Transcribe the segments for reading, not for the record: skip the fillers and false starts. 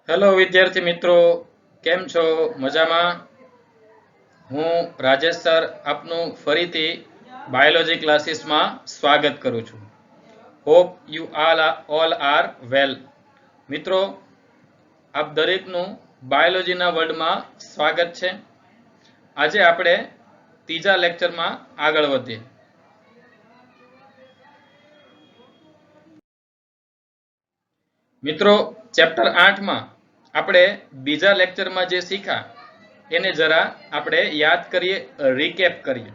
Hello વિદ્યાર્થી મિત્રો, કેમ છો? મજામાં? હું રાજેશ સર આપનું ફરીથી બાયોલોજી ક્લાસીસમાં સ્વાગત કરું છું. હોપ યુ ઓલ આર વેલ. મિત્રો, આપ દરેકનું બાયોલોજીના વર્લ્ડમાં સ્વાગત છે. આજે આપણે ત્રીજા લેક્ચરમાં આગળ વધીએ. મિત્રો, ચેપ્ટર 8માં આપણે બીજા લેક્ચરમાં જે શીખ્યા એને જરા આપણે યાદ કરીએ, રીકેપ કરીએ.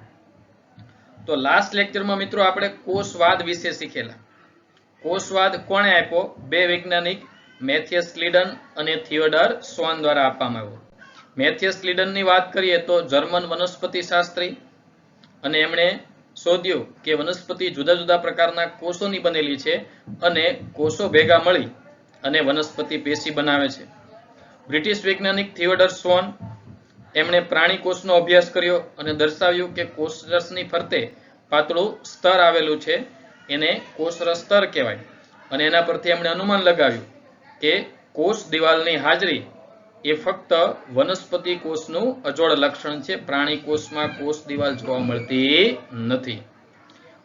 તો લાસ્ટ લેક્ચરમાં મિત્રો આપણે કોષવાદ વિશે શીખેલા. કોષવાદ કોણે આપ્યો? બે વૈજ્ઞાનિક મેથિયસ સ્લીડન અને થિયોડર સ્વાન દ્વારા આપવામાં આવ્યો. મેથિયસ સ્લીડનની વાત કરીએ તો જર્મન વનસ્પતિ શાસ્ત્રી, અને એમણે શોધ્યું કે વનસ્પતિ જુદા જુદા પ્રકારના કોષોની બનેલી છે અને કોષો ભેગા મળી અને વનસ્પતિ પેશી બનાવે છે. બ્રિટિશ વૈજ્ઞાનિક થિયોડર સ્વાન, એમણે પ્રાણી કોષનો અભ્યાસ કર્યો અને દર્શાવ્યું કે કોષરસની ફરતે પાતળું સ્તર આવેલું છે, એને કોષરસ સ્તર કહેવાય. અને એના પરથી એમણે અનુમાન લગાવ્યું કે કોષ દિવાલની હાજરી એ ફક્ત વનસ્પતિ કોષનું અજોડ લક્ષણ છે. પ્રાણી કોષમાં કોષ દિવાલ જોવા મળતી નથી.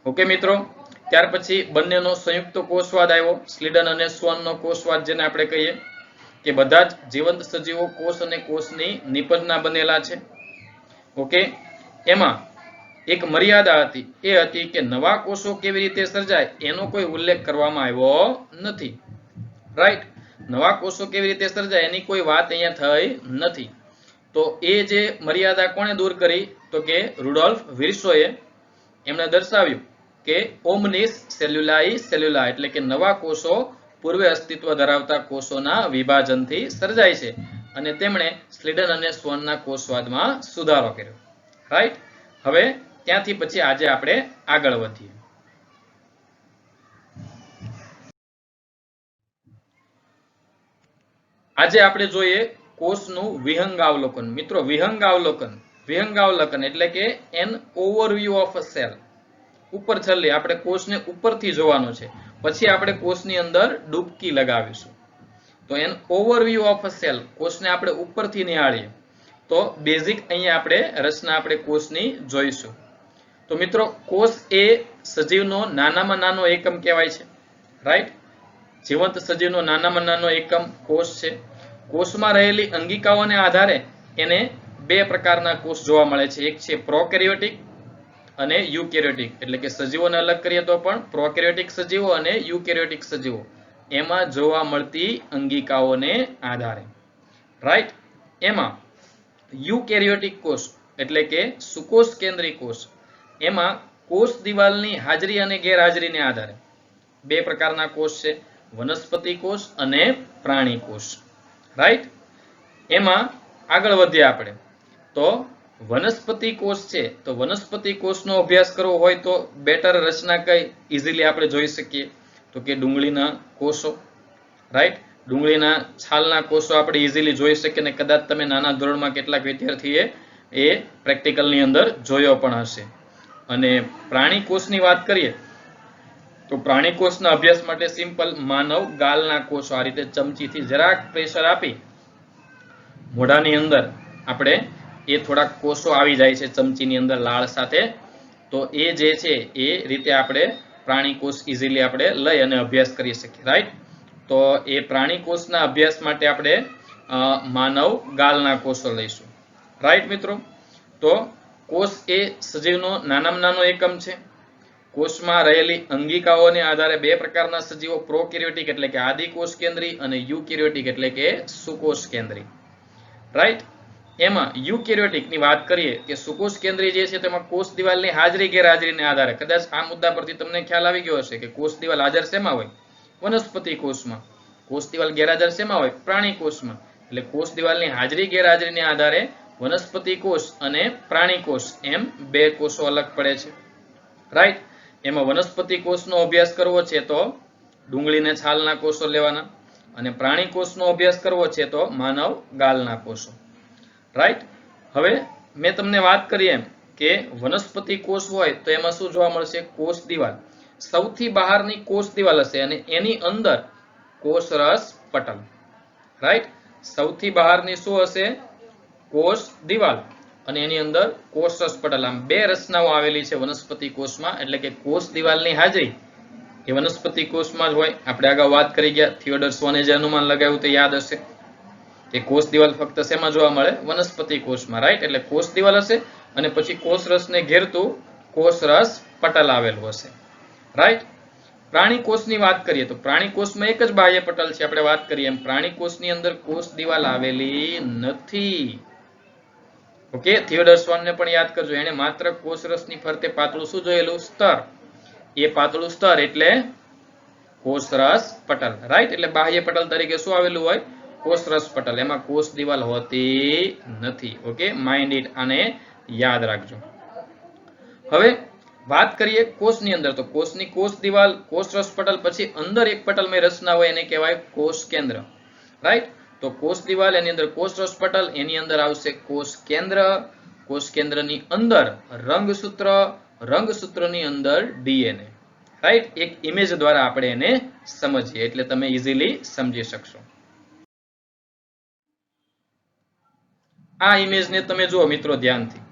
ઓકે મિત્રો, ત્યાર પછી બંનેનો સંયુક્ત કોષવાદ આવ્યો, સ્લીડન અને સ્વાનનો કોષવાદ, જેને આપણે કહીએ કે બધા જ જીવંત સજીવો કોષ અને કોષની નિપજના બનેલા છે. ઓકે, એમાં એક મર્યાદા હતી, એ હતી કે નવા કોષો કેવી રીતે સર્જાય એનો કોઈ ઉલ્લેખ કરવામાં આવ્યો નથી. રાઈટ, નવા કોષો કેવી રીતે સર્જાય એની કોઈ વાત અહીંયા થઈ નથી. તો એ જે મર્યાદા કોણે દૂર કરી? તો કે રુડોલ્ફ વિર્સોએ. એમણે દર્શાવ્યું કે ઓમનિસ સેલ્યુલાઈ સેલ્યુલા, એટલે કે નવા કોષો પૂર્વે અસ્તિત્વ ધરાવતા કોષોના વિભાજનથી સર્જાય છે. અને તેમણે સ્લીડન અને સ્વાનના કોષવાદમાં સુધારો કર્યો. રાઈટ, હવે ત્યાંથી પછી આજે આપણે આગળ વધીએ. આજે આપણે જોઈએ કોષનું વિહંગાવલોકન. મિત્રો, વિહંગાવલોકન એટલે કે an overview of a cell. ઉપર છેલ્લે આપણે કોષને ઉપરથી જોવાનો છે, પછી આપણે કોષની અંદર ડૂબકી લગાવીશું. તો an overview of a cell, કોષને આપણે ઉપરથી નિહાળીએ તો બેઝિક અહીંયા આપણે રચના આપણે કોષની જોઈશું. તો મિત્રો, કોષ એ સજીવનો નાનામાં નાનો એકમ કહેવાય છે. રાઈટ, જીવંત સજીવનો નાનામાં નાનો એકમ કોષ છે. કોષમાં રહેલી અંગિકાઓને આધારે એને બે પ્રકારના કોષ જોવા મળે છે. એક છે પ્રોકેરિયોટિક અને યુકેરિયોટિક, એટલે કે સજીવોને અલગ કરીએ તો પણ પ્રોકેરિયોટિક સજીવો અને યુકેરિયોટિક સજીવો, એમાં જોવા મળતી અંગિકાઓને આધારે. રાઈટ, એમાં યુકેરિયોટિક કોષ એટલે કે સુકોષ કેન્દ્રી કોષ, એમાં કોષ દિવાલની હાજરી અને ગેરહાજરીને આધારે બે પ્રકારના કોષ છે, વનસ્પતિ કોષ અને પ્રાણી કોષ. રાઈટ, એમાં આગળ વધીએ આપણે તો વનસ્પતિ કોષ છે. તો વનસ્પતિ કોષનો અભ્યાસ કરવો હોય તો બેટર રચના કઈ ઇઝીલી આપણે જોઈ શકીએ? તો કે ડુંગળીના કોષો. રાઈટ, ડુંગળીના છાલના કોષો આપણે ઇઝીલી જોઈ શકીએ, અને કદાચ તમે નાના ધોરણમાં કેટલાક વિદ્યાર્થીએ એ પ્રેક્ટિકલની અંદર જોયો પણ હશે. અને પ્રાણી કોષની વાત કરીએ તો પ્રાણી કોષના અભ્યાસ માટે સિમ્પલ માનવ ગાલના કોષો, આ રીતે ચમચીથી જરાક પ્રેશર આપી મોઢાની અંદર આપણે એ થોડાક કોષો આવી જાય છે ચમચીની અંદર લાળ સાથે. તો એ જે છે એ રીતે આપણે પ્રાણી કોષ ઇઝીલી આપણે લઈ અને અભ્યાસ કરી શકીએ. રાઈટ, તો એ પ્રાણી કોષના અભ્યાસ માટે આપણે માનવ ગાલના કોષો લઈશું. રાઈટ મિત્રો, તો કોષ એ સજીવનો નાનામાં નાનો એકમ છે. કોષમાં રહેલી અંગિકાઓને આધારે બે પ્રકારના સજીવો, પ્રોકેરિયોટિક એટલે કે આદિ કોષ કેન્દ્રી અને યુકેરિયોટિક એટલે કે સુકોષ કેન્દ્રી. રાઈટ, એમાં યુકેરિયોટિક ની વાત કરીએ કે સુકોષ કેન્દ્રી જે છે તેમાં કોષ દિવાલની હાજરી ગેરહાજરીને આધારે, કદાચ આ મુદ્દા પરથી તમને ખ્યાલ આવી ગયો હશે કે કોષ દિવાલ હાજર શેમાં હોય? વનસ્પતિ કોષમાં. કોષ દિવાલ ગેરહાજર શેમાં હોય? પ્રાણી કોષમાં. એટલે કોષ દિવાલની હાજરી ગેરહાજરીને આધારે વનસ્પતિ કોષ અને પ્રાણી કોષ એમ બે કોષો અલગ પડે છે. રાઈટ, એમાં વનસ્પતિ કોષનો અભ્યાસ કરવો છે તો ડુંગળીને છાલના કોષો લેવાના, અને પ્રાણી કોષનો અભ્યાસ કરવો છે તો માનવ ગાલના કોષો. રાઈટ, હવે મેં તમને વાત કરી એમ કે વનસ્પતિ કોષ હોય તો એમાં શું જોવા મળશે? કોષ દિવાલ. સૌથી બહારની કોષ દિવાલ હશે અને એની અંદર કોષરસ પટલ. રાઈટ. સૌથી બહારની શું હશે? કોષ દિવાલ, અને એની અંદર કોષરસ પટલ. આમ બે રચનાઓ આવેલી છે વનસ્પતિ કોષમાં, એટલે કે કોષ દિવાલની હાજરી એ વનસ્પતિ કોષમાં જ હોય. આપણે અગાઉ વાત કરી ગયા, થિયોડર સ્વને જે અનુમાન લગાવ્યું તે યાદ હશે કે કોષ દિવાલ ફક્ત શેમાં જોવા મળે? વનસ્પતિ કોષમાં, રાઈટ. એટલે કોષ દિવાલ હશે અને પછી કોષરસને ઘેરતું કોષરસ પટલ આવેલું હશે, રાઈટ. પ્રાણી કોષની વાત કરીએ તો પ્રાણી કોષમાં એક જ બાહ્ય પટલ છે. આપણે વાત કરીએ એમ પ્રાણી કોષની અંદર કોષ દિવાલ આવેલી નથી. ઓકે, થિયોડર સ્વાનને પણ યાદ કરજો, એને માત્ર કોષરસની ફરતે પાતળું શું જોયેલું? સ્તર. એ પાતળું સ્તર એટલે કોષરસ પટલ, રાઈટ. એટલે બાહ્ય પટલ તરીકે શું આવેલું હોય? કોષરસ પટલ. એમાં કોષ દિવાલ હોતી નથી. ઓકે, માઇન્ડ ઇટ, આને યાદ રાખજો. હવે વાત કરીએ કોષની અંદર, તો કોષની કોષ દિવાલ, કોષરસ પટલ, પછી અંદર એક પટલમય રચના હોય એને કહેવાય કોષ કેન્દ્ર, રાઈટ. તો કોષ દિવાલ, એની અંદર કોષરસ પટલ, એની અંદર આવશે કોષ કેન્દ્ર. કોષ કેન્દ્રની અંદર રંગસૂત્ર, રંગસૂત્રની અંદર ડીએનએ, રાઈટ. એક ઇમેજ દ્વારા આપણે એને સમજીએ એટલે તમે ઇઝીલી સમજી શકશો. આ ઇમેજને તમે જુઓ મિત્રો ધ્યાનથી.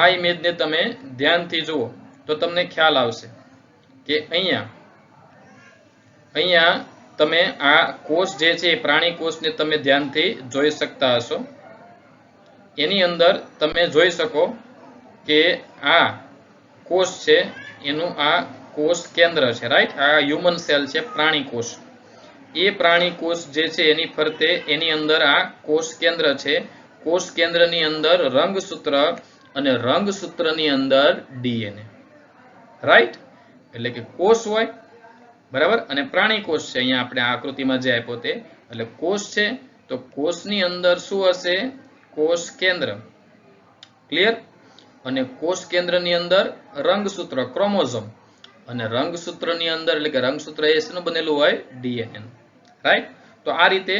આ ઇમેજને તમે ધ્યાનથી જુઓ તો તમને ખ્યાલ આવશે કે અહીંયા તમે આ કોષ જે છે પ્રાણી કોષને તમે ધ્યાનથી જોઈ શકતા હશો. એની અંદર તમે જોઈ શકો કે આ કોષ છે, એનું આ કોષ કેન્દ્ર છે, રાઈટ. આ હ્યુમન સેલ છે, પ્રાણી કોષ. એ પ્રાણી કોષ જે છે એની ફરતે એની અંદર આ કોષ કેન્દ્ર છે. કોષ કેન્દ્રની અંદર રંગસૂત્ર અને રંગસૂત્રની અંદર ડીએનએ, રાઈટ. એટલે કે કોષ હોય, બરાબર, અને પ્રાણી કોષ છે. અહીંયા આપણે આકૃતિમાં જે આપ્યો તે, એટલે કોષ છે તો કોષની અંદર શું હશે? કોષ કેન્દ્ર, ક્લિયર. અને કોષ કેન્દ્રની અંદર રંગસૂત્ર, ક્રોમોઝોમ, અને રંગસૂત્રની અંદર એટલે કે રંગસૂત્ર એ શેનું બનેલું હોય? DNA, right. તો આ રીતે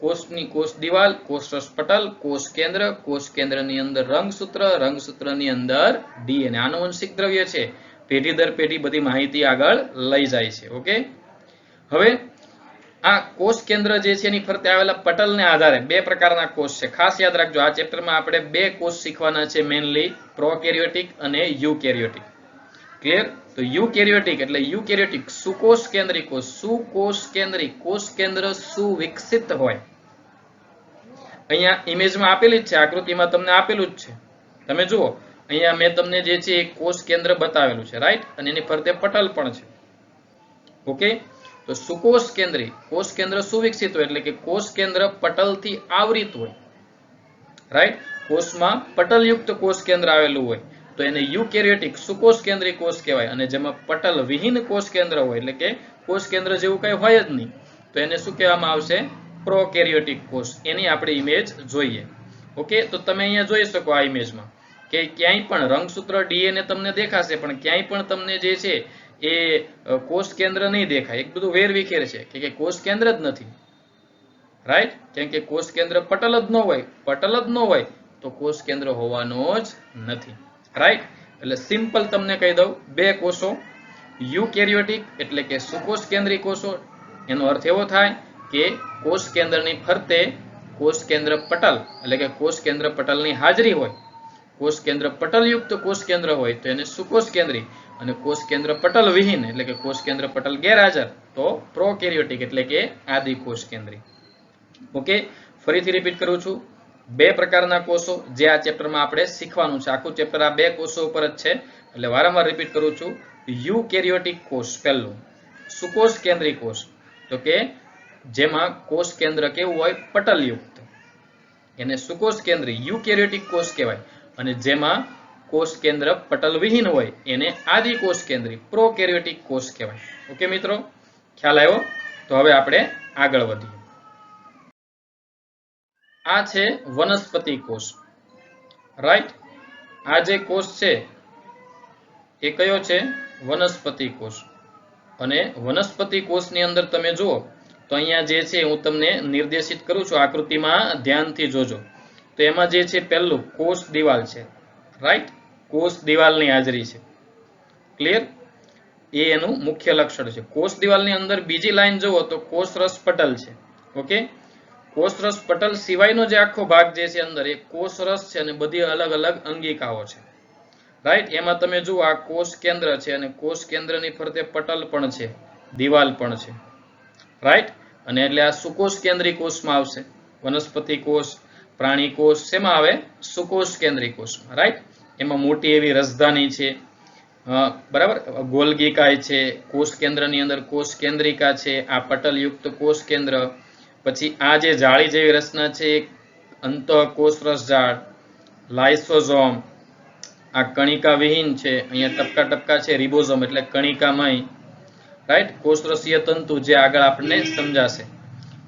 કોષની કોષ દિવાલ, કોષરસ પટલ, કોષ કેન્દ્ર, કોષ કેન્દ્રની અંદર રંગસૂત્ર, રંગસૂત્રની અંદર ડીએનએ. આનુવંશિક દ્રવ્ય છે, પેઢી દર પેઢી બધી માહિતી આગળ લઈ જાય છે. ઓકે, હવે આ કોષ કેન્દ્ર જે છે એની ફરતે આવેલા પટલને આધારે બે પ્રકારના કોષ છે. ખાસ યાદ રાખજો, આ ચેપ્ટરમાં આપણે બે કોષ શીખવાના છે મેઇનલી, પ્રોકેરિયોટિક અને યુકેરિયોટિક. ક્લિયર. તો યુકેરિયોટિક એટલે યુકેરિયોટિક સુકોષ કેન્દ્રી કોષ. સુકોષ કેન્દ્રી કોષ કેન્દ્ર સુવિકસિત હોય. અહીંયા ઇમેજમાં આપેલી જ છે, આકૃતિમાં તમને આપેલું જ છે. તમે જુઓ અહીંયા મેં તમને જે છે એક કોષ કેન્દ્ર બતાવેલું છે, રાઈટ. અને એની ફરતે પટલ પણ છે. ઓકે, તો સુકોષ કેન્દ્રી કોષ કેન્દ્ર સુવિકસિત હોય એટલે કે કોષ કેન્દ્ર પટલથી આવરિત હોય, રાઈટ. કોષમાં પટલયુક્ત કોષ કેન્દ્ર આવેલું હોય તો એને યુકેરિયોટિક સુકોષ કેન્દ્રી કોષ કહેવાય. અને જેમાં પટલ વિહીન કોષ કેન્દ્ર હોય એટલે કે કોષ કેન્દ્ર જેવું કઈ હોય જ નહીં તો એને શું કહેવામાં આવશે? પ્રોકેરિયોટિક કોષ. એની આપણે ઇમેજ જોઈએ. ઓકે, તો તમે અહીંયા જોઈ શકો આ ઇમેજમાં કે ક્યાંય પણ રંગસૂત્ર ડીએનએ તમને દેખાશે, પણ ક્યાંય પણ તમને જે છે એ કોષ કેન્દ્ર નહીં દેખાય. એક બધું વેરવિખેર છે કે કોષ કેન્દ્ર જ નથી, રાઈટ. કેમ કે કોષ કેન્દ્ર પટલ જ ન હોય, પટલ જ ન હોય તો કોષ કેન્દ્ર હોવાનો જ નથી, રાઈટ. એટલે સિમ્પલ તમને કહી દઉં, બે કોષો યુકેરિયોટિક એટલે કે સુકોષ કેન્દ્રી કોષો. એનો અર્થ એવો થાય કે કોષ કેન્દ્રની ફરતે કોષ કેન્દ્ર પટલ એટલે કે કોષ કેન્દ્ર પટલની હાજરી હોય. કોષ કેન્દ્ર પટલયુક્ત કોષ કેન્દ્ર હોય તો એને સુકોષ કેન્દ્રી, અને કોષ કેન્દ્ર પટલ વિહીન એટલે કે કોષ કેન્દ્ર પટલ ગેરહાજર તો પ્રોકેરિયોટિક એટલે કે આદિ કોષ કેન્દ્રી. ઓકે, ફરીથી રિપીટ કરું છું, બે પ્રકારના કોષો જે આ ચેપ્ટરમાં આપણે શીખવાનું છે. આખું ચેપ્ટર આ બે કોષો ઉપર જ છે એટલે વારંવાર રિપીટ કરું છું. યુકેરિયોટિક કોષ પહેલું, સુકોષ કેન્દ્રી કોષ, તો કે જેમાં કોષ કેન્દ્ર કેવું હોય? પટલયુક્ત, એને સુકોષ કેન્દ્રી યુકેરિયોટિક કોષ કહેવાય. અને જેમાં કોષ કેન્દ્ર પટલ વિહીન હોય એને આદિ કોષ કેન્દ્રી પ્રોકેરિયોટિક કોષ કહેવાય. ઓકે મિત્રો, ખ્યાલ આવ્યો? તો હવે આપણે આગળ વધીએ. આ છે વનસ્પતિ કોષ, રાઈટ. આ જે કોષ છે એ કયો છે? વનસ્પતિ કોષ. અને વનસ્પતિ કોષની અંદર તમે જુઓ તો અહીંયા જે છે હું તમને નિર્દેશિત કરું છું, આકૃતિમાં ધ્યાનથી જોજો. તો એમાં જે છે પહેલું કોષ દિવાલ છે, રાઈટ. કોષ દિવાલની હાજરી છે, ક્લિયર. એ એનું મુખ્ય લક્ષણ છે. કોષ દિવાલની અંદર બીજી લાઈન જુઓ તો કોષરસ પટલ છે. ઓકે, કોષરસ પટલ સિવાયનો જે આખો ભાગ જે છે અંદર એ કોષરસ છે અને બધી અલગ અલગ અંગિકાઓ છે, રાઈટ. એમાં તમે જુઓ આ કોષ કેન્દ્ર છે અને કોષ કેન્દ્રની ફરતે પટલ પણ છે, દિવાલ પણ છે, રાઈટ. અને એટલે આ સુકોષ કેન્દ્રી કોષમાં આવશે. વનસ્પતિ કોષ, પ્રાણી કોષ શેમાં આવે? સુકોષ કેન્દ્રી કોષમાં, રાઈટ. એમાં મોટી એવી રસધાની છે, બરાબર, ગોલ્ગીકાય છે, કોષ કેન્દ્રની અંદર કોષ કેન્દ્રિકા છે, આ પટલયુક્ત કોષ કેન્દ્ર. પછી આ જે જાળી જેવી રચના છે અંતઃકોષરસ જાળ, લાઇસોઝોમ, આ કણિકા વિહીન છે, અહીંયા ટપકા ટપકા છે રિબોઝોમ એટલે કણિકામય, રાઈટ. કોષરસીય તંતુ જે આગળ આપણને સમજાશે.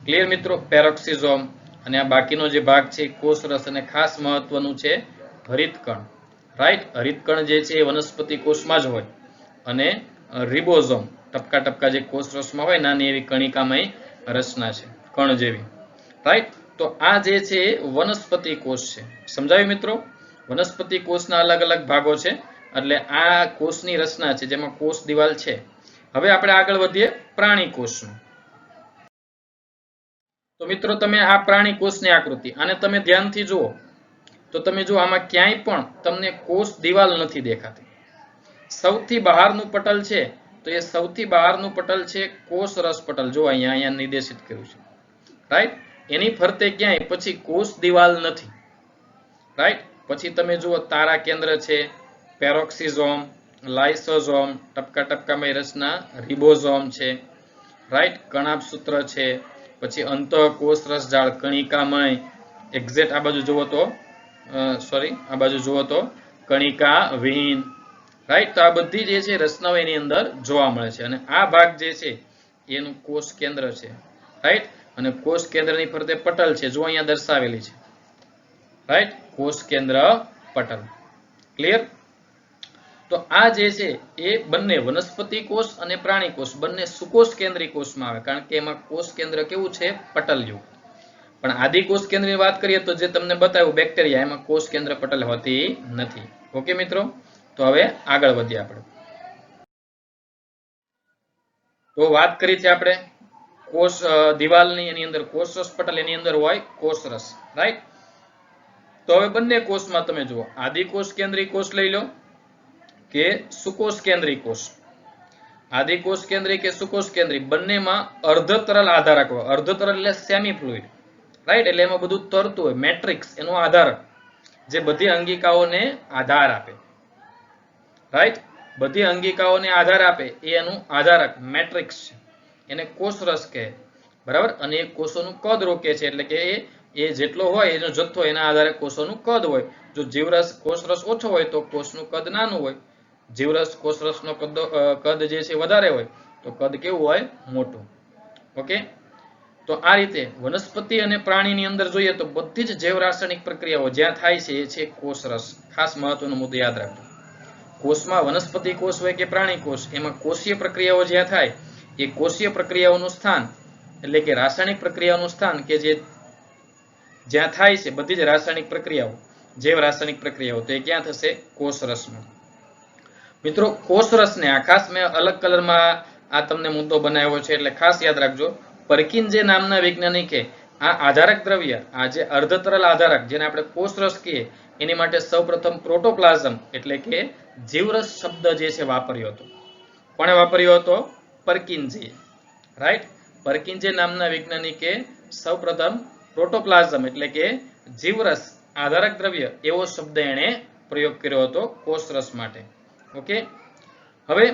ક્લિયર મિત્રો? પેરોક્સિઝોમ. અને આ બાકીનો જે ભાગ છે કોષરસ અને ખાસ મહત્વનું છે હરિતકણ, રાઈટ. હરિતકણ જે છે એ વનસ્પતિ કોષમાં જ હોય અને રિબોઝોમ ટપકા ટપકા જે કોષરસમાં હોય નાની એવી કણિકામય રચના છે કણ જેવી, રાઈટ. તો આ જે છે વનસ્પતિ કોષ છે. સમજાયું મિત્રો? વનસ્પતિ કોષના અલગ અલગ ભાગો છે એટલે આ કોષની રચના છે જેમાં કોષ દિવાલ છે. હવે આપણે આગળ વધીએ પ્રાણી કોષનું. તો મિત્રો તમે આ પ્રાણી કોષની આકૃતિ આને તમે ધ્યાનથી જુઓ તો તમે જુઓ આમાં ક્યાંય પણ તમને કોષ દિવાલ નથી દેખાતી. સૌથી બહારનું પટલ છે તો એ સૌથી બહારનું પટલ છે કોષરસ પટલ. જો અહીંયા નિર્દેશિત કર્યું છે, રાઈટ. એની ફરતે ક્યાંય પછી કોષ દિવાલ નથી, રાઈટ. પછી તમે જુઓ તારા કેન્દ્ર છે, પેરોક્સિઝોમ, લાઇસોઝોમ, ટપકા ટપકામય રચના રિબોઝોમ છે, રાઈટ. કણાભસૂત્ર છે, પછી અંતઃકોષરસ જાળ કણિકામય, એક્ઝેક્ટ આ બાજુ જુઓ તો આ બાજુ જુઓ તો કણિકા વિહીન, રાઈટ. તો આ બધી જે છે રચનાઓ એની અંદર જોવા મળે છે અને આ ભાગ જે છે એનું કોષ કેન્દ્ર છે, રાઈટ. અને કોષ કેન્દ્રની ફરતે પટલ છે, જો અહીંયા દર્શાવેલી છે, રાઈટ. કોષ કેન્દ્ર પટલ. ક્લિયર? તો આ જે છે એ બંને વનસ્પતિ કોષ અને પ્રાણી કોષ બંને સુકોષ કેન્દ્રી કોષમાં આવે કારણ કે એમાં કોષ કેન્દ્ર કેવું છે? પટલયુક્ત. પણ આદિ કોષ કેન્દ્રની વાત કરીએ તો જે તમને બતાવ્યું બેક્ટેરિયા એમાં કોષ કેન્દ્ર પટલ હોતી નથી. ઓકે મિત્રો? તો હવે આગળ વધીએ આપણે. તો વાત કરી છે આપણે કોષ દિવાલની, એની અંદર કોષરસ પટલ, એની અંદર હોય કોષરસ, રાઈટ. તો હવે બંને કોષમાં તમે જુઓ આદિ કોષ કેન્દ્રી કોષ લઈ લો કે સુકોષ કેન્દ્રી કોષ. આદિ કોષ કેન્દ્રી કે સુકોષ કેન્દ્રી બંનેમાં અર્ધ તરલ આધારક હોય. અર્ધ તરલ એટલે સેમી ફ્લુઇડ, રાઈટ. એટલે એમાં બધું તરતું હોય. મેટ્રિક્સ એનો આધારક જે બધી અંગિકાઓને આધાર આપે, રાઈટ. બધી અંગિકાઓને આધાર આપે એ એનું આધારક મેટ્રિક્સ છે, એને કોષરસ કહે, બરાબર. અને એ કોષોનું કદ રોકે છે એટલે કે એ જેટલો હોય એનો જથ્થો એના આધારે કોષોનું કદ હોય. જો જીવરસ કોષરસ ઓછો હોય તો કોષનું કદ નાનું હોય. જીવરસ કોષરસનો કદ જે છે વધારે હોય તો કદ કેવું હોય? મોટું. ઓકે? તો આ રીતે વનસ્પતિ અને પ્રાણીની અંદર જોઈએ તો બધી જ જૈવ રાસાયણિક પ્રક્રિયાઓ જ્યાં થાય છે એ છે કોષરસ. ખાસ મહત્વનો મુદ્દો યાદ રાખજો. કોષમાં વનસ્પતિ કોષ હોય કે પ્રાણી કોષ એમાં કોષીય પ્રક્રિયાઓ જ્યાં થાય એ કોષીય પ્રક્રિયાઓનું સ્થાન એટલે કે રાસાયણિક પ્રક્રિયાઓનું સ્થાન કે જે જ્યાં થાય છે બધી જ રાસાયણિક પ્રક્રિયાઓ, જૈવ રાસાયણિક પ્રક્રિયાઓ, તો એ ક્યાં થશે? કોષરસમાં. મિત્રો કોષરસને આ ખાસ મેં અલગ કલરમાં આ તમને મુદ્દો બનાવ્યો છે એટલે ખાસ યાદ રાખજો. પરકિન્જે નામના વૈજ્ઞાનિકે આ આધારક દ્રવ્ય, આ જે અર્ધ તરલ આધારક જેને આપણે કોષરસ કહીએ એની માટે સૌપ્રથમ પ્રોટોપ્લાઝમ એટલે કે જીવરસ શબ્દ જે છે વાપર્યો હતો. કોણે વાપર્યો હતો? પરકિન્જે, રાઈટ. પરકિન્જે નામના વૈજ્ઞાનિકે સૌપ્રથમ પ્રોટોપ્લાઝમ એટલે કે જીવરસ આધારક દ્રવ્ય એવો શબ્દ એણે પ્રયોગ કર્યો હતો કોષરસ માટે. ઓકે? હવે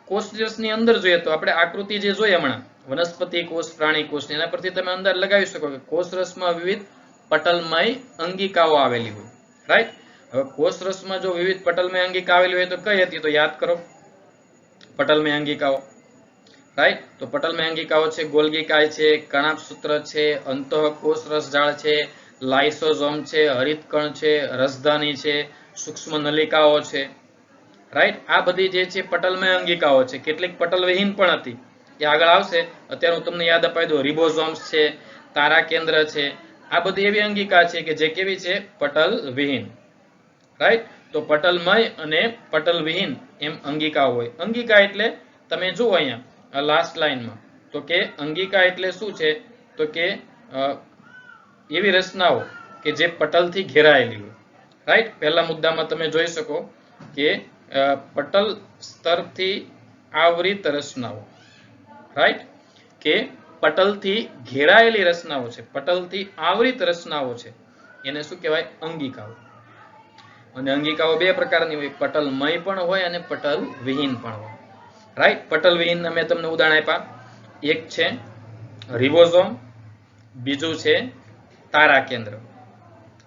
કોષરસની અંદર જોઈએ તો આપણે આકૃતિ જે જોઈએ હમણાં વનસ્પતિ કોષ, પ્રાણી કોષ, એના પરથી તમે અંદાજ લગાવી શકો કે કોષરસમાં વિવિધ પટલમય અંગિકાઓ આવેલી હોય, રાઈટ. હવે કોષરસમાં જો વિવિધ પટલમય અંગિકા આવેલી હોય તો કઈ હતી? તો યાદ કરો પટલમય અંગિકાઓ, રાઈટ. તો પટલમય અંગિકાઓ છે ગોલ્ગીકાય છે, કણાભસૂત્ર છે, અંતઃકોષરસ જાળ છે, લાઇસોઝોમ છે, હરિતકણ છે, રસધાની છે, સૂક્ષ્મ નલિકાઓ છે, રાઈટ. આ બધી જે છે પટલમય અંગિકાઓ છે. કેટલીક પટલ વિહીન પણ હતી, એ આગળ આવશે. અત્યારે હું તમને યાદ અપાઈ દઉં. રિબોઝોમ્સ છે, તારા કેન્દ્ર છે, આ બધી એવી અંગિકા છે કે જે કેવી છે? પટલ વિહીન, રાઈટ. તો પટલમય અને પટલ વિહીન એમ અંગિકા હોય. અંગિકા એટલે તમે જુઓ અહીંયા લાસ્ટ લાઈનમાં તો કે અંગિકા એટલે શું છે? તો કે એવી રચનાઓ કે જે પટલથી ઘેરાયેલી હોય. રાઈટ, પહેલા મુદ્દામાં તમે જોઈ શકો કે પટલ સ્તરથી આવૃત રચનાઓ, રાઈટ, કે પટલથી ઘેરાયેલી રચનાઓ છે, પટલથી આવૃત રચનાઓ છે, એને શું કહેવાય? અંગિકાઓ. અને અંગિકાઓ બે પ્રકારની હોય, પટલમય પણ હોય અને પટલ વિહીન પણ હોય. રાઈટ, પટલ વિહીન મેં તમને ઉદાહરણ આપ્યા. એક છે રિબોઝોમ, બીજું છે તારા કેન્દ્ર.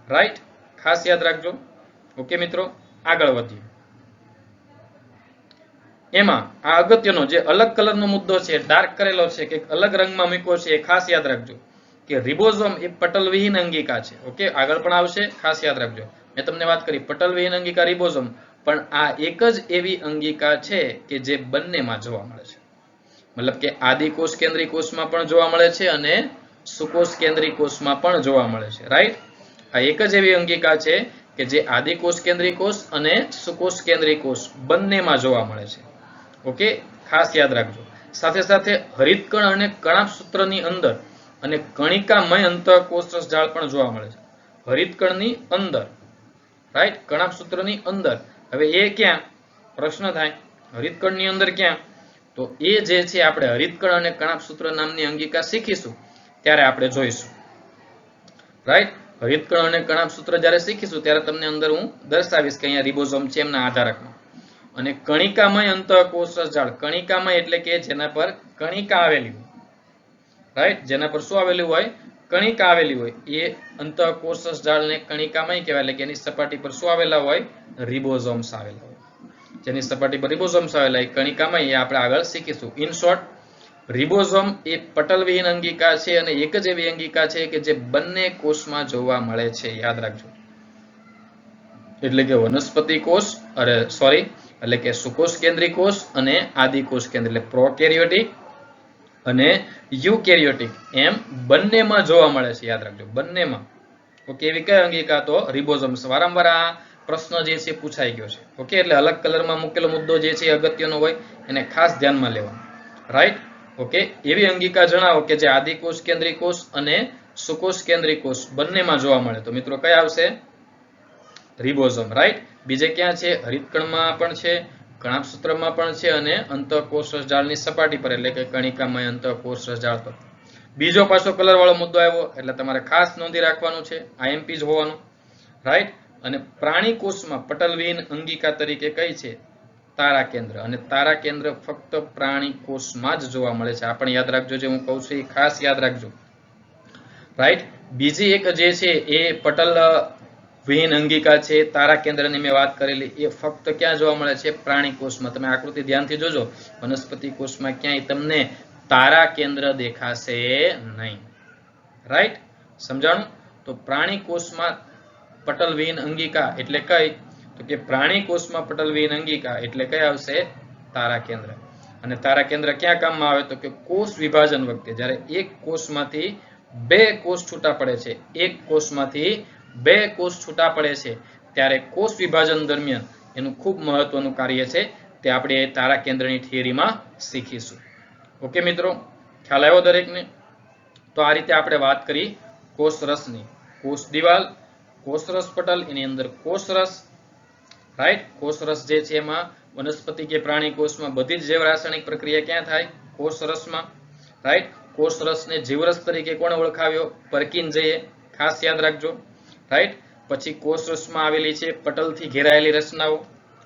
રાઈટ, ખાસ યાદ રાખજો. ઓકે મિત્રો, આગળ વધીએ. એમાં આ અગત્યનો જે અલગ કલરનો મુદ્દો છે, ડાર્ક કરેલો છે કે અલગ રંગમાં મૂક્યો છે, એ ખાસ યાદ રાખજો કે રિબોઝોમ એ પટલ વિહીન અંગિકા છે. ઓકે, આગળ પણ આવશે, ખાસ યાદ રાખજો. મેં તમને વાત કરી પટલ વિહીન અંગિકા રિબોઝોમ, પણ આ એક જ એવી અંગિકા છે કે જે બંનેમાં જોવા મળે છે. મતલબ કે આદિકોષ કેન્દ્રીય કોષમાં પણ જોવા મળે છે અને સુકોષ કેન્દ્રીય કોષમાં પણ જોવા મળે છે. રાઈટ, આ એક જ એવી અંગિકા છે કે જે આદિકોષ કેન્દ્રીય કોષ અને સુકોષ કેન્દ્રીય કોષ બંનેમાં જોવા મળે છે. ઓકે, ખાસ યાદ રાખજો. સાથે સાથે હરિતકણ અને કણાભસૂત્રની અંદર અને કણિકામય અંતઃકોષરસ જાળ પણ જોવા મળે છે. હરિતકણની અંદર, રાઈટ, કણાભસૂત્રની અંદર. હવે એ ક્યાં? પ્રશ્ન થાય, હરિતકણની અંદર ક્યાં? તો એ જે છે આપણે હરિતકણ અને કણાભસૂત્ર નામની અંગિકા શીખીશું ત્યારે આપણે જોઈશું. રાઈટ, હરિતકણ અને કણાભસૂત્ર જ્યારે શીખીશું ત્યારે તમને અંદર હું દર્શાવીશ કે અહીંયા રિબોઝોમ છે એમના આધારકમાં. અને કણિકામય અંતઃકોષરસ જાળ, કણિકામય એટલે કે જેના પર કણિકા આવેલી હોય. રાઈટ, જેના પર શું આવેલું હોય? કણિકા આવેલી હોય, એ અંતઃકોષરસ જાળને કણિકામય કહેવાય. એટલે કે એની સપાટી પર શું આવેલા હોય? રિબોઝોમ્સ આવેલા હોય. જેની સપાટી પર રિબોઝોમ્સ આવેલા એ કણિકામય, એ આપણે આગળ શીખીશું. ઇન શોર્ટ, રિબોઝોમ એ પટલ વિહીન અંગિકા છે અને એક જ એવી અંગિકા છે કે જે બંને કોષમાં જોવા મળે છે. યાદ રાખજો. એટલે કે વનસ્પતિ કોષ, એટલે કે સુકોષ કેન્દ્રીય કોષ અને આદિકોષ કેન્દ્ર, એટલે પ્રોકેરિયોટિક અને યુકેરિયોટિક, એમ બંનેમાં જોવા મળે છે. યાદ રાખજો, બંનેમાં. ઓકે, એવી કઈ અંગિકા? તો રિબોઝોમ્સ. વારંવાર આ પ્રશ્ન જે છે પૂછાઈ ગયો છે. ઓકે, એટલે અલગ કલરમાં મૂકેલો મુદ્દો જે છે અગત્યનો હોય એને ખાસ ધ્યાનમાં લેવાનો. રાઈટ, ઓકે, એવી અંગિકા જણાવો કે જે આદિકોષ કેન્દ્રીય કોષ અને સુકોષ કેન્દ્રીય કોષ બંનેમાં જોવા મળે. તો મિત્રો કઈ આવશે? રિબોઝોમ. રાઈટ, બીજે ક્યાં છે? હરિતકણમાં પણ છે, કણાભસૂત્રમાં પણ છે અને અંતઃકોષરસ જાળની સપાટી પર, એટલે કે કણિકામય અંતઃકોષરસ જાળ પર. બીજો પાછો કલર વાળો મુદ્દો આવ્યો એટલે તમારે ખાસ નોંધી રાખવાનું છે, આઈએમપી જ હોવાનું. રાઈટ, અને પ્રાણી કોષમાં પટલ વિહીન અંગિકા તરીકે કઈ છે? તારા કેન્દ્ર. અને તારા કેન્દ્ર ફક્ત પ્રાણી કોષમાં જ જોવા મળે છે. આ પણ યાદ રાખજો, જે હું કહું છું એ ખાસ યાદ રાખજો. રાઈટ, બીજી એક જે છે એ પટલ વિહીન અંગિકા છે, તારા કેન્દ્રની મેં વાત કરેલી, એ ફક્ત ક્યાં જોવા મળે છે? પ્રાણી કોષમાં. તમે આકૃતિ ધ્યાનથી જોજો, વનસ્પતિ કોષમાં ક્યાંય તમને તારા કેન્દ્ર દેખાશે નહીં. રાઈટ, સમજાણું? તો પ્રાણી કોષમાં પટલ વિહીન અંગિકા એટલે કઈ? તો કે પ્રાણી કોષમાં પટલ વિહીન અંગિકા એટલે કઈ આવશે? તારા કેન્દ્ર. અને તારા કેન્દ્ર ક્યાં કામમાં આવે? તો કે કોષ વિભાજન વખતે, જ્યારે એક કોષમાંથી બે કોષ છૂટા પડે છે, એક કોષમાંથી બે કોષ છૂટા પડે છે, ત્યારે કોષ વિભાજન દરમિયાન એનું ખૂબ મહત્વનું કાર્ય છે, તે આપણે તારા કેન્દ્રની થિયરીમાં શીખીશું. ઓકે મિત્રો, ખ્યાલ આવ્યો દરેકને? તો આ રીતે આપણે વાત કરી કોષરસની. કોષ દિવાલ, કોષરસ પટલ, એની અંદર કોષરસ. રાઈટ, કોષરસ જે છે એમાં વનસ્પતિ કે પ્રાણી કોષમાં બધી જ જૈવ રાસાયણિક પ્રક્રિયા ક્યાં થાય? કોષરસમાં. રાઈટ, કોષરસને જીવરસ તરીકે કોણે ઓળખાવ્યો? પરકિન્સેએ. ખાસ યાદ રાખજો. રાઈટ, પછી કોષરસમાં આવેલી છે પટલથી ઘેરાયેલી રચનાઓ.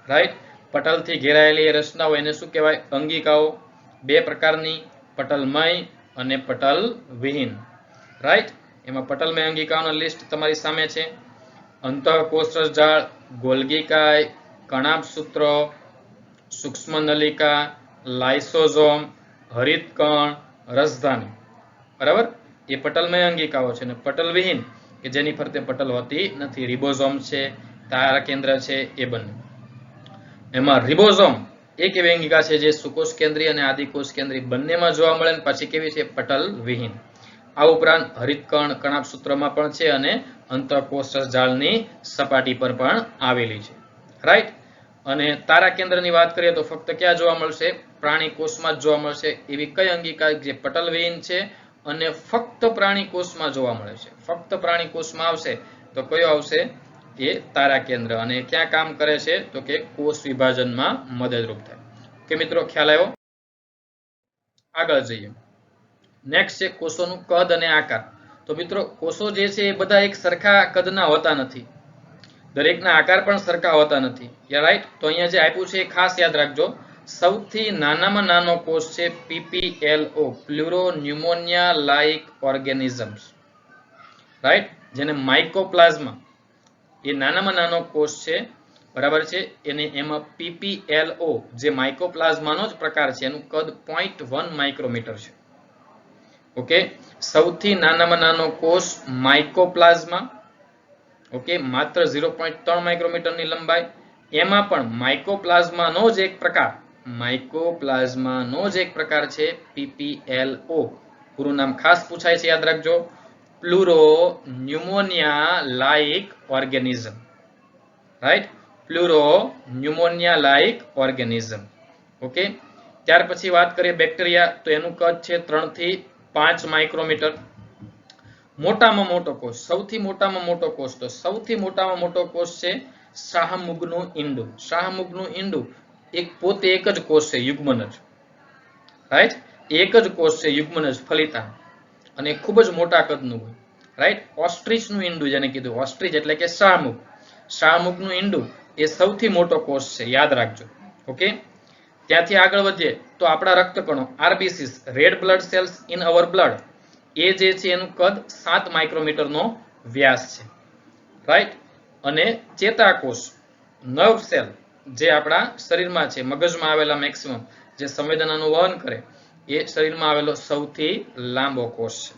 રાઈટ, પટલથી ઘેરાયેલી રચનાઓ એને શું કહેવાય? અંગિકાઓ. બે પ્રકારની, પટલમય અને પટલ વિહીન. રાઈટ, એમાં પટલમય અંગિકાઓનું લિસ્ટ તમારી સામે છે. અંતઃકોષરસ જાળ, ગોલ્ગીકાય, કણાભસૂત્ર, સૂક્ષ્મ નલિકા, લાઇસોઝોમ, હરિતકણ, રસધાની. બરાબર, એ પટલમય અંગિકાઓ છે. અને પટલ વિહીન કે જેની ફરતે પટલ હોતી નથી, રિબોઝોમ છે, તારા કેન્દ્ર છે, એ બંને. એમાં રિબોઝોમ એક એવી અંગિકા છે જે સુકોષ કેન્દ્રીય અને આદિકોષ કેન્દ્રીય બંનેમાં જોવા મળે, પછી કેવી છે? પટલ વિહીન. આ ઉપરાંત હરિતકણ કણાભસૂત્રમાં પણ છે અને અંતઃકોષરસ જાળની સપાટી પર પણ આવેલી છે. રાઈટ, અને તારા કેન્દ્રની વાત કરીએ તો ફક્ત ક્યાં જોવા મળશે? પ્રાણી કોષમાં જ જોવા મળશે. એવી કઈ અંગિકા જે પટલ વિહીન છે અને ફક્ત પ્રાણી કોષમાં જોવા મળે છે. ફક્ત પ્રાણી કોષમાં આવશે તો કયો આવશે? એ તારા કેન્દ્ર. અને ક્યાં કામ કરે છે? તો કે કોષ વિભાજનમાં મદદરૂપ થાય. કે મિત્રો ખ્યાલ આવ્યો? આગળ જઈએ. નેક્સ્ટ છે કોષોનું કદ અને આકાર. તો મિત્રો કોષો જે છે એ બધા એક સરખા કદના હોતા નથી, દરેકના આકાર પણ સરખા હોતા નથી. રાઈટ? તો અહીંયા જે આપ્યું છે એ ખાસ યાદ રાખજો. સૌથી નાનામાં નાનો કોષ છે PPLO, પ્લુરોન્યુમોનિયા લાઇક ઓર્ગેનિઝમ્સ. રાઈટ? જેને માઇકોપ્લાઝમા, એ નાનામાં નાનો કોષ છે, બરાબર છે. એને એમાં PPLO જે માઇકોપ્લાઝમાનો જ પ્રકાર છે, એનું કદ 0.1 માઇક્રોમીટર છે. ઓકે, સૌથી નાનામાં નાનો કોષ માઇકોપ્લાઝમા. ઓકે, માત્ર 0.3 માઇક્રોમીટરની લંબાઈ. એમાં પણ માઇકોપ્લાઝમાનો જ એક પ્રકાર, માઇકોપ્લાઝમાનો જ એક પ્રકાર છે PPLO. પૂરું નામ ખાસ પૂછાય છે, યાદ રાખજો. Pleuropneumonia like organism. Right? Pleuropneumonia like organism. Okay, ત્યાર પછી વાત કરીએ બેક્ટેરિયા. તો એનું કદ છે 3 થી 5 માઇક્રોમીટર. મોટામાં મોટો કોષ, સૌથી મોટામાં મોટો કોષ, તો સૌથી મોટામાં મોટો કોષ છે શાહમૃગનું ઈંડું. શાહમૃગનું ઈંડું એક પોતે એક જ કોષ છે, યુગ્મનજ. રાઈટ? એક જ કોષ છે, યુગ્મનજ ફલિતા, અને ખૂબ જ મોટા કદનું હોય. રાઈટ? ઓસ્ટ્રીચનું ઈંડું જેને કીધું, ઓસ્ટ્રીચ એટલે કે શાહમૃગ. શાહમૃગનું ઈંડું એ સૌથી મોટો કોષ છે, યાદ રાખજો. ઓકે, ત્યાંથી આગળ વધીએ તો આપણા રક્તકણો, RBCs, red blood cells in our blood, એ જે છે એનું કદ 7 માઇક્રોમીટરનો વ્યાસ છે. રાઈટ? અને ચેતાકોષ, નર્વ સેલ, જે આપણા શરીરમાં છે, મગજમાં આવેલા મેક્સિમમ, જે સંવેદનાનું વહન કરે, એ શરીરમાં આવેલો સૌથી લાંબો કોષ છે.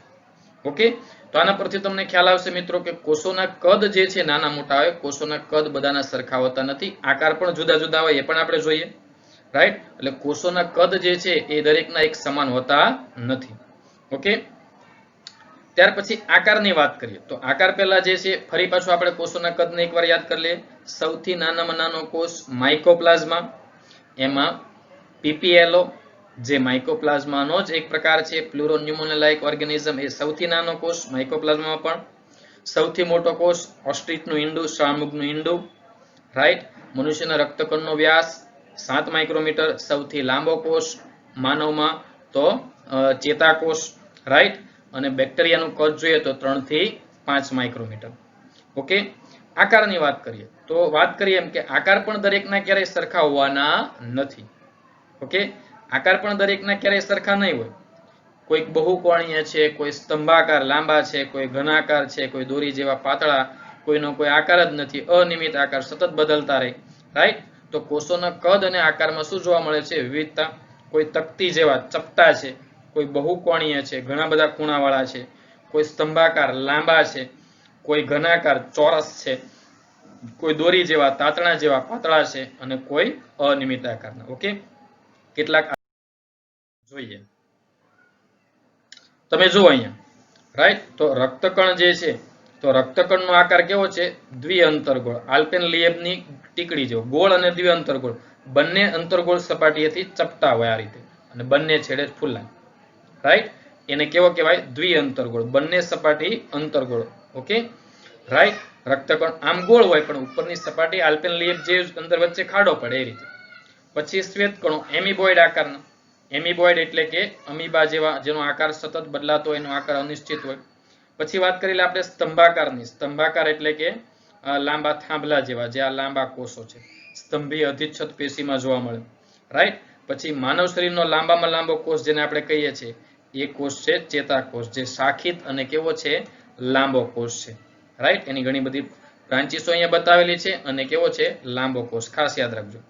ઓકે, તો આના પરથી તમને ખ્યાલ આવશે મિત્રો કે કોષોના કદ જે છે નાના મોટા હોય, કોષોના કદ બધાના સરખા હોતા નથી, આકાર પણ જુદા જુદા હોય, એ પણ આપણે જોઈએ. રાઈટ? એટલે કોષોના કદ જે છે એ દરેકના એક સમાન હોતા નથી. ઓકે, ત્યાર પછી આકારની વાત કરીએ. તો આકાર પહેલા જે છે, ફરી પાછું આપણે કોષોના કદને એકવાર યાદ કરી લઈએ. સૌથી નાનામાં નાનો કોષ માઇકોપ્લાઝમા, એમાં PPLO જે માઇકોપ્લાઝમાનો જ એક પ્રકાર છે, પ્લુરોન્યુમોનિયા લાઇક ઓર્ગેનિઝમ, એ સૌથી નાનો કોષ માઇકોપ્લાઝમામાં પણ. સૌથી મોટો કોષ ઓસ્ટ્રીચનું ઈંડું, શાહમૃગનું ઈંડું. રાઈટ? મનુષ્યના રક્તકણનો વ્યાસ 7 માઇક્રોમીટર. સૌથી લાંબો કોષ માનવમાં તો ચેતાકોષ. રાઈટ? અને બેક્ટેરિયાનું કદ જોઈએ તો 3 થી 5 માઇક્રોમીટર. ઓકે, આકારની વાત કરીએ તો વાત કરીએ એમ કે આકાર પણ દરેકના ક્યારેય સરખા હોવાના નથી. ઓકે, આકાર પણ દરેકના ક્યારેય સરખા નહીં હોય. કોઈક બહુકોણીય છે, કોઈ સ્તંભાકાર લાંબા છે, કોઈ ઘનાકાર છે, કોઈ દોરી જેવા પાતળા, કોઈનો કોઈ આકાર જ નથી, અનિયમિત આકાર સતત બદલતા રહે. રાઈટ? તો કોષોના કદ અને આકારમાં શું જોવા મળે છે? વિવિધતા. કોઈ તકતી જેવા ચપટા છે, કોઈ બહુકોણીય છે, ઘણા બધા ખૂણાવાળા છે, કોઈ સ્તંભાકાર લાંબા છે, કોઈ ઘનાકાર ચોરસ છે, કોઈ દોરી જેવા તાતણા જેવા પાતળા છે, અને કોઈ અનિયમિત આકારના. ઓકે, કેટલાક જોઈએ. તમે જુઓ અહીંયા. રાઈટ? તો રક્તકણ જે છે, તો રક્તકણનો આકાર કેવો છે? દ્વિઅંતરગોળ, આલ્પેનલીએબની ટીકડી જેવો, ગોળ અને દ્વિઅંતરગોળ બંને અંતર્ગોળ સપાટીએથી ચપટા હોય આ રીતે, અને બંને છેડે ફૂલાય. રાઈટ? એને કેવો કહેવાય? દ્વિઅંતરગોળ, બંને સપાટી અંતર્ગોળ. Okay, right? રક્તકણ આમ ગોળ હોય પણ ઉપરની સપાટી આલ્પેનલીએબ જે અંદર વચ્ચે ખાડો પડે એ રીતે. પછી શ્વેતકણો એમિબોઇડ આકારના. એમિબોઇડ એટલે કે અમીબા જેવા, જેનો આકાર સતત બદલાતો હોય, એનો આકાર અનિશ્ચિત હોય. પછી વાત કરી લે આપણે સ્તંભાકારની. સ્તંભાકાર એટલે કે લાંબા થાંભલા જેવા, જે આ લાંબા કોષો છે, સ્તંભી અધિચ્છદ પેશીમાં જોવા મળે. રાઈટ? પછી માનવ શરીરનો લાંબામાં લાંબો કોષ જેને આપણે કહીએ છીએ, એ કોષ છે ચેતાકોષ, જે શાખિત અને કેવો છે? લાંબો કોષ છે. રાઈટ? એની ઘણી બધી બ્રાન્ચીસો અહીંયા બતાવેલી છે, અને કેવો છે? લાંબો કોષ, ખાસ યાદ રાખજો.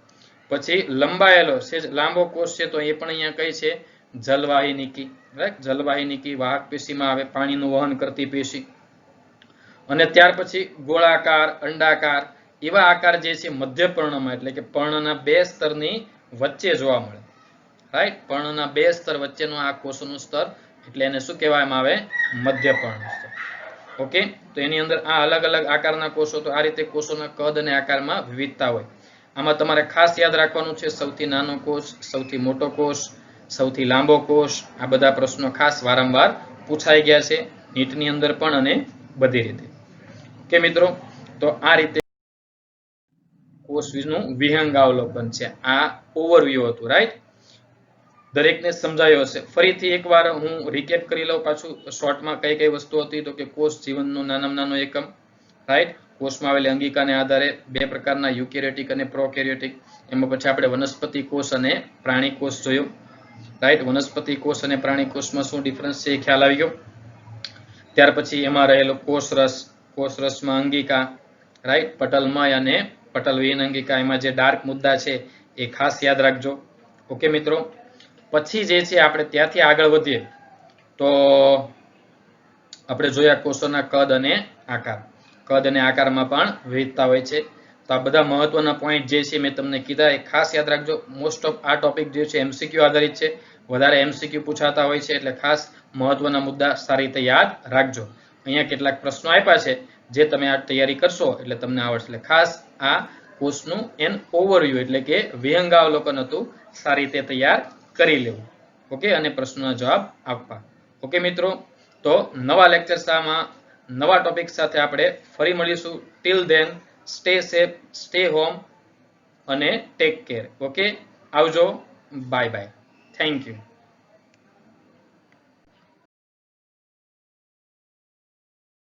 પછી લંબાયેલો છે લાંબો કોષ છે, તો એ પણ અહીંયા કઈ છે? જલવાહિનીકી. રાઈટ? જલવાહિનીકી વાહક પેશીમાં આવે, પાણીનું વહન કરતી પેશી. અને ત્યાર પછી ગોળાકાર, અંડાકાર એવા આકાર જે છે મધ્ય પર્ણમાં, એટલે કે પર્ણના 2 સ્તરની વચ્ચે જોવા મળે. રાઈટ? પર્ણના 2 સ્તર વચ્ચેનું આ કોષોનું સ્તર, એટલે એને શું કહેવામાં આવે? મધ્ય પર્ણ સ્તર. ઓકે, તો એની અંદર આ અલગ અલગ આકારના કોષો. તો આ રીતે કોષોના કદ અને આકારમાં વિવિધતા હોય. આમાં તમારે ખાસ યાદ રાખવાનું છે સૌથી નાનો કોષ, સૌથી મોટો કોષ, સૌથી લાંબો કોષ. આ બધા પ્રશ્નો ખાસ વારંવાર પૂછાઈ ગયા છે નીટની અંદર પણ અને બધી રીતે. કે મિત્રો, તો આ રીતે કોષનું વિહંગાવલોકન છે. આ ઓવરવ્યુ હતું, રાઈટ. દરેકને સમજાયો હશે. ફરીથી એકવાર હું રિકેપ કરી લઉં પાછું શોર્ટમાં કઈ કઈ વસ્તુ હતી. તો કે કોષ જીવનનો નાનામાં નાનો એકમ, રાઈટ. કોષમાં આવેલી અંગિકાને આધારે બે પ્રકારના યુકેરિયોટિક અને પ્રોકેરિયોટિક. એમાં પછી આપણે વનસ્પતિ કોષ અને પ્રાણી કોષ જોયો, રાઈટ. વનસ્પતિ કોષ અને પ્રાણી કોષમાં શું ડિફરન્સ છે એ ખ્યાલ આવી ગયો. ત્યાર પછી એમાં રહેલો કોષરસમાં અંગિકા, રાઈટ. પટલમય અને પટલવિહીન અંગિકા. એમાં જે ડાર્ક મુદ્દા છે એ ખાસ યાદ રાખજો. ઓકે મિત્રો. પછી જે છે આપણે ત્યાંથી આગળ વધીએ તો આપણે જોયા કોષોના કદ અને આકાર. કદ અને આકારમાં પણ વિવિધતા હોય છે. તો આ બધા મહત્વના પોઈન્ટ જે છે મેં તમને કીધા એ ખાસ યાદ રાખજો. મોસ્ટ ઓફ આ ટોપિક જે છે એમસીક્યુ આધારિત છે. વધારે એમસીક્યુ પૂછાતા હોય છે એટલે ખાસ મહત્વના મુદ્દા સારી રીતે યાદ રાખજો. અહીંયા કેટલાક પ્રશ્નો આપ્યા છે જે તમે આ તૈયારી કરશો એટલે તમને આવડશે. એટલે ખાસ આ કોર્સનું એન ઓવરવ્યુ એટલે કે વિહંગાવલોકન હતું, સારી રીતે તૈયાર કરી લેવું. ઓકે, અને પ્રશ્નોના જવાબ આપવા. ઓકે મિત્રો, તો નવા લેક્ચર્સમાં નવા ટોપિક સાથે આપણે ફરી મળીશું. Till then stay safe, stay home અને ટેક કેર. ઓકે, આવજો. Bye bye. Thank you.